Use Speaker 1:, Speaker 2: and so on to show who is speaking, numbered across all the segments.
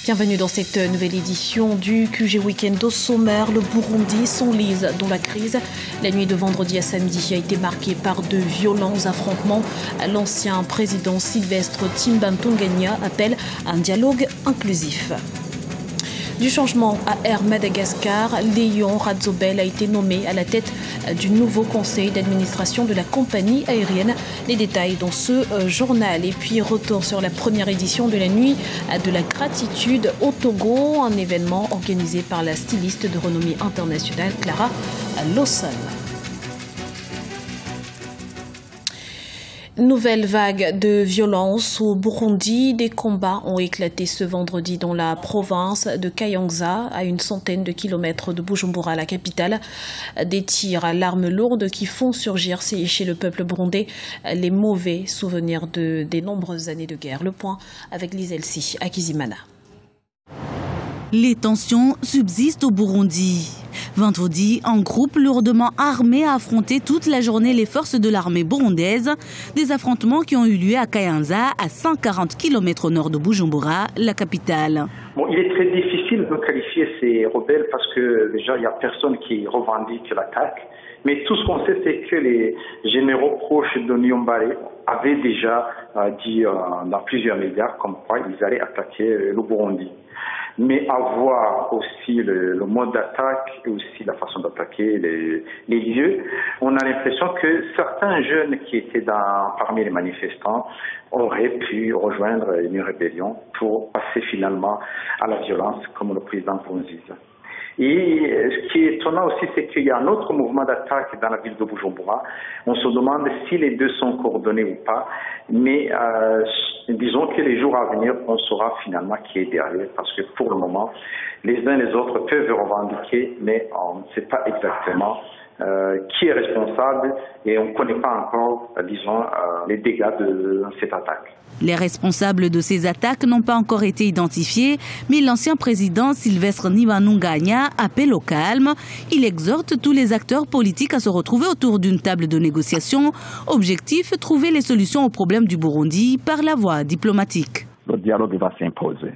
Speaker 1: Bienvenue dans cette nouvelle édition du QG Week-end. Au sommaire, le Burundi s'enlise dans la crise. La nuit de vendredi à samedi a été marquée par de violents affrontements. L'ancien président Sylvestre Timbantonganya appelle à un dialogue inclusif. Du changement à Air Madagascar, Léon Radzobel a été nommé à la tête du nouveau conseil d'administration de la compagnie aérienne. Les détails dans ce journal. Et puis retour sur la première édition de la nuit de la gratitude au Togo, un événement organisé par la styliste de renommée internationale Clara Lawson. Nouvelle vague de violence au Burundi. Des combats ont éclaté ce vendredi dans la province de Kayanza, à une centaine de kilomètres de Bujumbura, la capitale. Des tirs à l'arme lourde qui font surgir chez le peuple burundais les mauvais souvenirs des nombreuses années de guerre. Le point avec Liselsi Akizimana.
Speaker 2: Les tensions subsistent au Burundi. Vendredi, un groupe lourdement armé a affronté toute la journée les forces de l'armée burundaise. Des affrontements qui ont eu lieu à Kayanza, à 140 km au nord de Bujumbura, la capitale.
Speaker 3: Il est très difficile de qualifier ces rebelles parce que déjà il n'y a personne qui revendique l'attaque. Mais tout ce qu'on sait, c'est que les généraux proches de Niyombare avaient déjà dit dans plusieurs médias comme quoi ils allaient attaquer le Burundi. Mais avoir aussi le mode d'attaque et aussi la façon d'attaquer les lieux, on a l'impression que certains jeunes qui étaient parmi les manifestants auraient pu rejoindre une rébellion pour passer finalement à la violence, comme le président Nkurunziza. Et ce qui est étonnant aussi, c'est qu'il y a un autre mouvement d'attaque dans la ville de Bujumbura. On se demande si les deux sont coordonnés ou pas. Mais disons que les jours à venir, on saura finalement qui est derrière. Parce que pour le moment, les uns et les autres peuvent revendiquer, mais on ne sait pas exactement qui est responsable. Et on ne connaît pas encore, disons, les dégâts de cette attaque.
Speaker 2: Les responsables de ces attaques n'ont pas encore été identifiés, mais l'ancien président Sylvestre Timbantonganya appelle au calme. Il exhorte tous les acteurs politiques à se retrouver autour d'une table de négociation. Objectif, trouver les solutions aux problèmes du Burundi par la voie diplomatique.
Speaker 4: Le dialogue va s'imposer.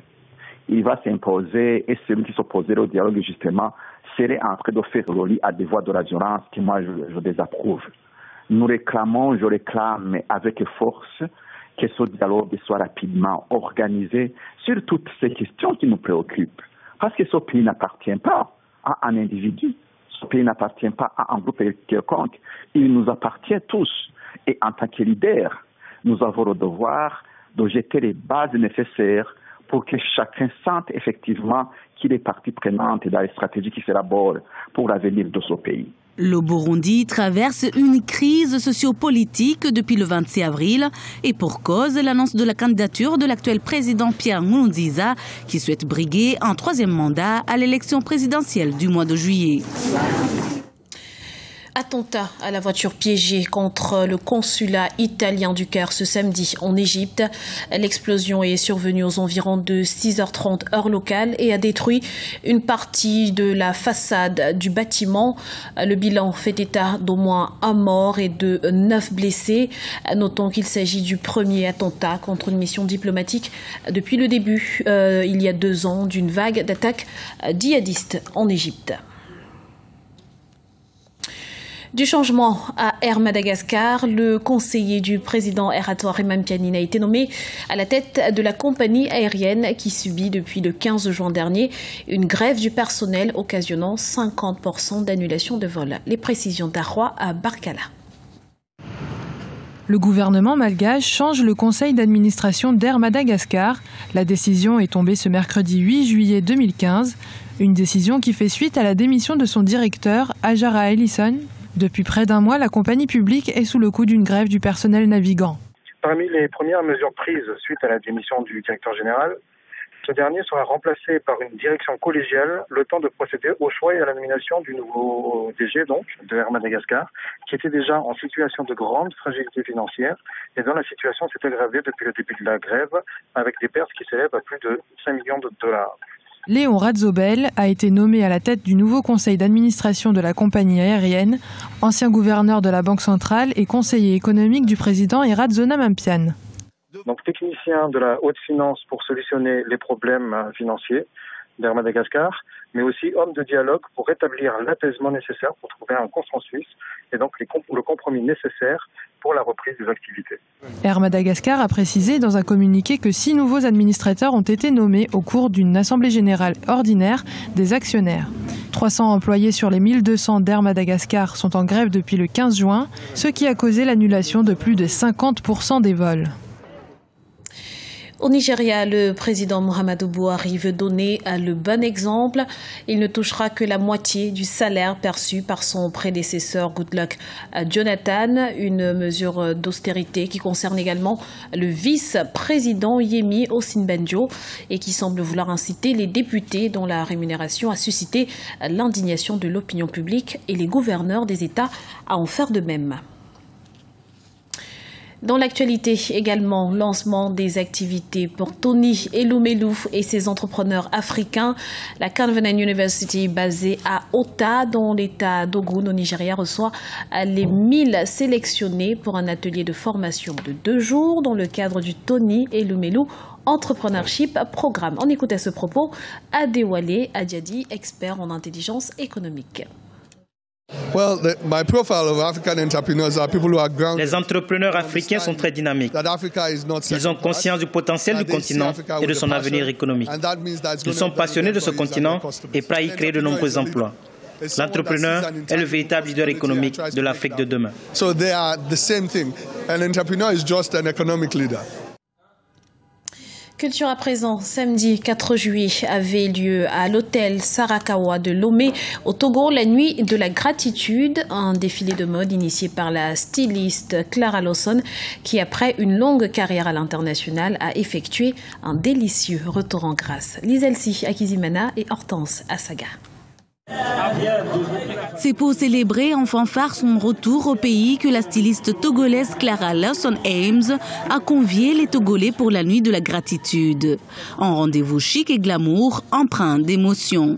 Speaker 4: Il va s'imposer et celui qui s'opposerait au dialogue, justement, serait en train de faire le lit à des voies de la violence que moi je désapprouve. Nous réclamons, je réclame avec force que ce dialogue soit rapidement organisé sur toutes ces questions qui nous préoccupent. Parce que ce pays n'appartient pas à un individu, ce pays n'appartient pas à un groupe quelconque, il nous appartient tous. Et en tant que leader, nous avons le devoir de jeter les bases nécessaires pour que chacun sente effectivement qu'il est partie prenante dans les stratégies qui s'élaborent pour l'avenir de ce pays.
Speaker 2: Le Burundi traverse une crise sociopolitique depuis le 26 avril et pour cause l'annonce de la candidature de l'actuel président Pierre Nkurunziza qui souhaite briguer un troisième mandat à l'élection présidentielle du mois de juillet.
Speaker 1: Attentat à la voiture piégée contre le consulat italien du Caire ce samedi en Égypte. L'explosion est survenue aux environs de 6h30 heure locale et a détruit une partie de la façade du bâtiment. Le bilan fait état d'au moins un mort et de 9 blessés. Notons qu'il s'agit du premier attentat contre une mission diplomatique depuis le début, il y a 2 ans, d'une vague d'attaques djihadistes en Égypte. Du changement à Air Madagascar, le conseiller du président Erato Ramanpianina a été nommé à la tête de la compagnie aérienne qui subit depuis le 15 juin dernier une grève du personnel occasionnant 50% d'annulation de vols. Les précisions d'Arroy à Barkala.
Speaker 5: Le gouvernement malgache change le conseil d'administration d'Air Madagascar. La décision est tombée ce mercredi 8 juillet 2015. Une décision qui fait suite à la démission de son directeur, Ajara Ellison. Depuis près d'un mois, la compagnie publique est sous le coup d'une grève du personnel navigant.
Speaker 6: Parmi les premières mesures prises suite à la démission du directeur général, ce dernier sera remplacé par une direction collégiale, le temps de procéder au choix et à la nomination du nouveau DG donc, de Air Madagascar, qui était déjà en situation de grande fragilité financière et dont la situation s'est aggravée depuis le début de la grève avec des pertes qui s'élèvent à plus de 5 millions de dollars.
Speaker 5: Léon Radzobel a été nommé à la tête du nouveau conseil d'administration de la compagnie aérienne, ancien gouverneur de la Banque centrale et conseiller économique du président Erazona Mampian.
Speaker 6: Donc technicien de la haute finance pour solutionner les problèmes financiers d'Air Madagascar, mais aussi homme de dialogue pour rétablir l'apaisement nécessaire pour trouver un consensus et donc le compromis nécessaire pour la reprise des activités.
Speaker 5: Air Madagascar a précisé dans un communiqué que 6 nouveaux administrateurs ont été nommés au cours d'une assemblée générale ordinaire des actionnaires. 300 employés sur les 1200 d'Air Madagascar sont en grève depuis le 15 juin, ce qui a causé l'annulation de plus de 50% des vols.
Speaker 1: Au Nigeria, le président Muhammadu Buhari veut donner le bon exemple. Il ne touchera que la moitié du salaire perçu par son prédécesseur Goodluck Jonathan, une mesure d'austérité qui concerne également le vice-président Yemi Osinbajo et qui semble vouloir inciter les députés dont la rémunération a suscité l'indignation de l'opinion publique et les gouverneurs des États à en faire de même. Dans l'actualité également, lancement des activités pour Tony Elumelu et ses entrepreneurs africains. La Covenant University basée à Ota, dans l'état d'Ogun au Nigeria, reçoit les 1000 sélectionnés pour un atelier de formation de 2 jours dans le cadre du Tony Elumelu Entrepreneurship Programme. On écoute à ce propos Adewale Adiadi, expert en intelligence économique.
Speaker 7: Les entrepreneurs africains sont très dynamiques. Ils ont conscience du potentiel du continent et de son avenir économique. Ils sont passionnés de ce continent et prêts à y créer de nombreux emplois. L'entrepreneur est le véritable leader économique de l'Afrique de demain.
Speaker 1: Culture à présent, samedi 4 juillet avait lieu à l'hôtel Sarakawa de Lomé au Togo la nuit de la gratitude, un défilé de mode initié par la styliste Clara Lawson qui après une longue carrière à l'international a effectué un délicieux retour en grâce. Liselsi Akizimana et Hortense Asaga.
Speaker 2: C'est pour célébrer en fanfare son retour au pays que la styliste togolaise Clara Lawson Ames a convié les Togolais pour la nuit de la gratitude. Un rendez-vous chic et glamour, empreint d'émotion.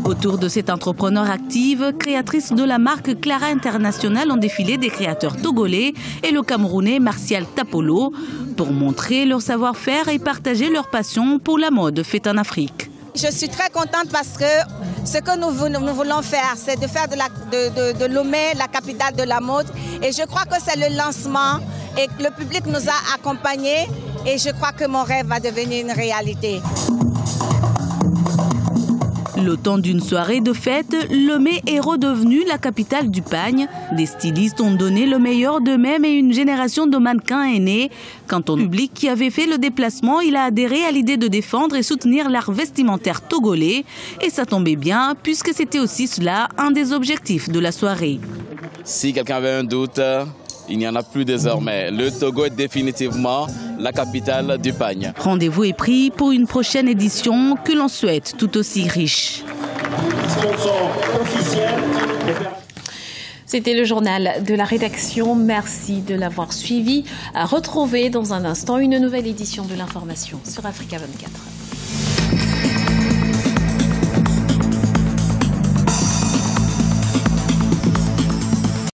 Speaker 2: Autour de cette entrepreneur active, créatrice de la marque Clara International, ont défilé des créateurs togolais et le Camerounais Martial Tapolo pour montrer leur savoir-faire et partager leur passion pour la mode faite en Afrique.
Speaker 8: Je suis très contente parce que ce que nous voulons faire, c'est de faire de Lomé la capitale de la mode. Et je crois que c'est le lancement et le public nous a accompagnés. Et je crois que mon rêve va devenir une réalité.
Speaker 2: Le temps d'une soirée de fête, Lomé est redevenu la capitale du pagne. Des stylistes ont donné le meilleur d'eux-mêmes et une génération de mannequins est née. Quant au public qui avait fait le déplacement, il a adhéré à l'idée de défendre et soutenir l'art vestimentaire togolais. Et ça tombait bien, puisque c'était aussi cela un des objectifs de la soirée.
Speaker 9: Si quelqu'un avait un doute, il n'y en a plus désormais. Le Togo est définitivement la capitale du pagne.
Speaker 2: Rendez-vous est pris pour une prochaine édition que l'on souhaite tout aussi riche.
Speaker 1: C'était le journal de la rédaction. Merci de l'avoir suivi. À retrouver dans un instant une nouvelle édition de l'information sur Africa 24.